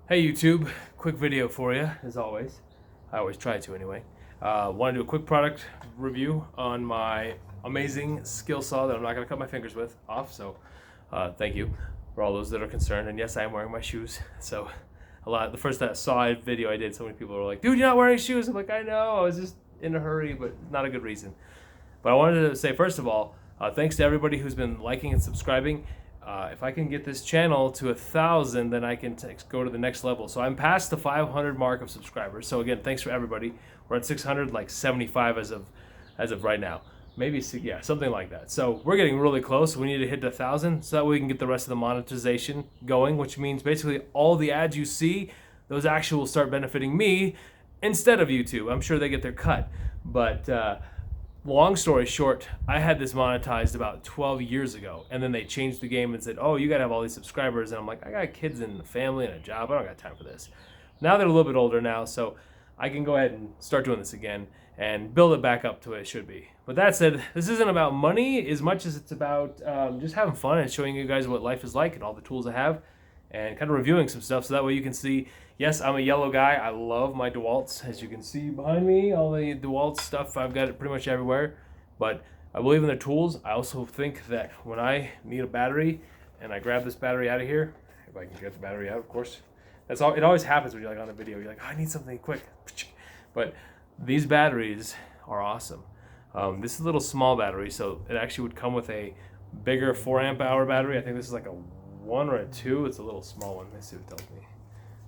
Hey YouTube, quick video for you, as always. I always try to anyway. Want to do a quick product review on my amazing skill saw that I'm not going to cut my fingers with off, so thank you for all those that are concerned. And yes, I am wearing my shoes, so the first that saw video I did, so many people were like, dude, you're not wearing shoes. I'm like, I know, I was just in a hurry, but not a good reason. But I wanted to say, first of all, thanks to everybody who's been liking and subscribing. If I can get this channel to 1,000, then I can go to the next level. So I'm past the 500 mark of subscribers. So again, thanks for everybody. We're at 600, like 75 as of right now. Maybe, yeah, something like that. So we're getting really close. We need to hit 1,000 so that we can get the rest of the monetization going, which means basically all the ads you see, those actually will start benefiting me instead of YouTube. I'm sure they get their cut, but long story short, I had this monetized about 12 years ago, and then they changed the game and said, oh, you gotta have all these subscribers, and I'm like, I got kids and a family and a job, I don't got time for this. Now they're a little bit older now, so I can go ahead and start doing this again and build it back up to what it should be. But that said, this isn't about money as much as it's about just having fun and showing you guys what life is like and all the tools I have, and kind of reviewing some stuff so that way you can see, yes, I'm a yellow guy. I love my Dewalts. As you can see behind me, all the Dewalt stuff, I've got it pretty much everywhere. But I believe in the tools. I also think that when I need a battery and I grab this battery out of here, if I can get the battery out, of course, that's all. It always happens when you're like on a video. You're like, oh, I need something quick. But these batteries are awesome. This is a little small battery, so it actually would come with a bigger 4 amp hour battery. I think this is like a 1 or a 2. It's a little small one. Let's see what it tells me.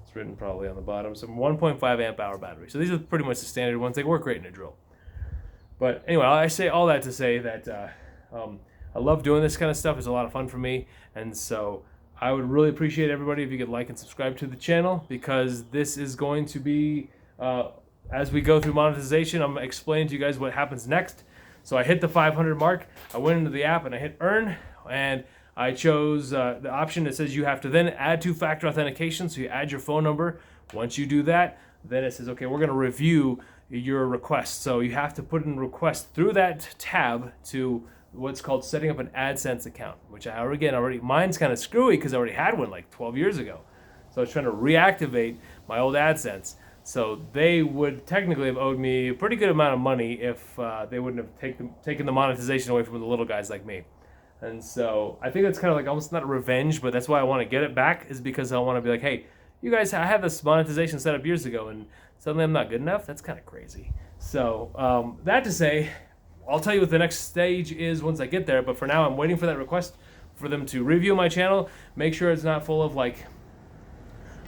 It's written probably on the bottom. So 1.5 amp hour battery. So these are pretty much the standard ones. They work great in a drill. But anyway, I say all that to say that I love doing this kind of stuff. It's a lot of fun for me. And so I would really appreciate everybody if you could like and subscribe to the channel, because this is going to be, as we go through monetization, I'm going to explain to you guys what happens next. So I hit the 500 mark. I went into the app and I hit earn, and I chose the option that says you have to then add two-factor authentication. So you add your phone number. Once you do that, then it says, okay, we're going to review your request. So you have to put in request through that tab to what's called setting up an AdSense account, which mine's kind of screwy because I already had one like 12 years ago. So I was trying to reactivate my old AdSense. So they would technically have owed me a pretty good amount of money if they wouldn't have taken the monetization away from the little guys like me. And so I think that's kind of like almost not a revenge, but that's why I want to get it back, is because I want to be like, hey, you guys, I had this monetization set up years ago and suddenly I'm not good enough. That's kind of crazy. So that to say, I'll tell you what the next stage is once I get there. But for now, I'm waiting for that request for them to review my channel, make sure it's not full of like,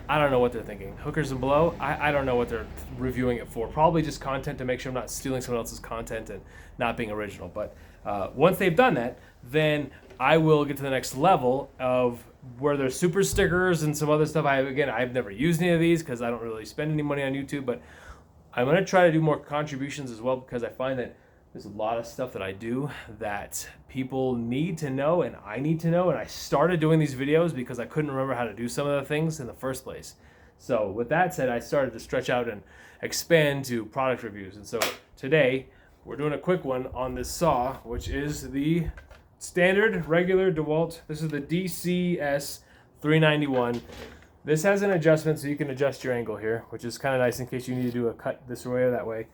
I don't know what they're thinking. Hookers and blow? I don't know what they're reviewing it for. Probably just content to make sure I'm not stealing someone else's content and not being original. But once they've done that, then I will get to the next level of where there's super stickers and some other stuff. I've never used any of these because I don't really spend any money on YouTube, but I'm going to try to do more contributions as well, because I find that there's a lot of stuff that I do that people need to know and I need to know. And I started doing these videos because I couldn't remember how to do some of the things in the first place. So with that said, I started to stretch out and expand to product reviews. And so today we're doing a quick one on this saw, which is the standard regular Dewalt. This is the DCS 391. This has an adjustment so you can adjust your angle here, which is kind of nice in case you need to do a cut this way or that way.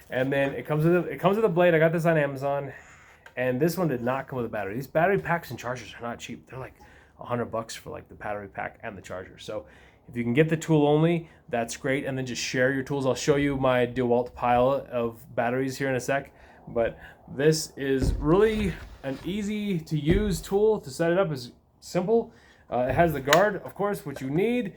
And then it comes with a blade. I got this on Amazon, and this one did not come with a battery. These battery packs and chargers are not cheap. They're like $100 for like the battery pack and the charger. So if you can get the tool only, that's great. And then just share your tools. I'll show you my Dewalt pile of batteries here in a sec. But this is really an easy to use tool. To set it up is simple. It has the guard, of course, which you need.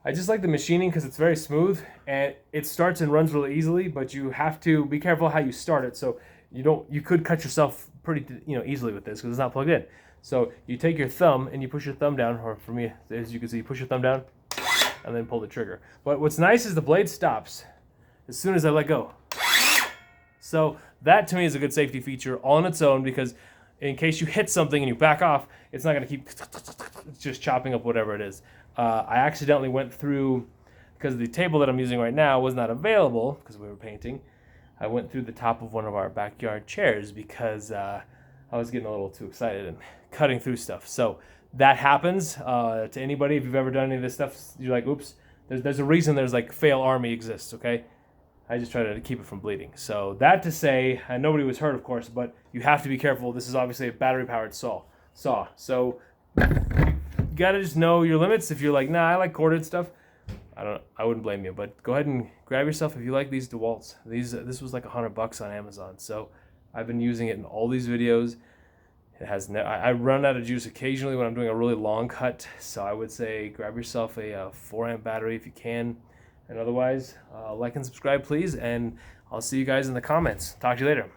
I just like the machining because it's very smooth and it starts and runs really easily, but you have to be careful how you start it. So you could cut yourself pretty easily with this because it's not plugged in. So you take your thumb and you push your thumb down, or for me, as you can see, you push your thumb down and then pull the trigger. But what's nice is the blade stops as soon as I let go. So that to me is a good safety feature all on its own, because in case you hit something and you back off, it's not going to keep just chopping up whatever it is. I accidentally went through, because the table that I'm using right now was not available because we were painting. I went through the top of one of our backyard chairs because I was getting a little too excited and cutting through stuff. So that happens to anybody. If you've ever done any of this stuff, you're like, oops, there's a reason there's like fail army exists, okay? I just try to keep it from bleeding. So that to say, and nobody was hurt, of course, but you have to be careful. This is obviously a battery-powered saw. So you gotta just know your limits. If you're like, nah, I like corded stuff, I wouldn't blame you. But go ahead and grab yourself if you like these Dewalts. This was like $100 on Amazon. So I've been using it in all these videos. It has I run out of juice occasionally when I'm doing a really long cut. So I would say grab yourself a 4-amp battery if you can. And otherwise, like and subscribe, please. And I'll see you guys in the comments. Talk to you later.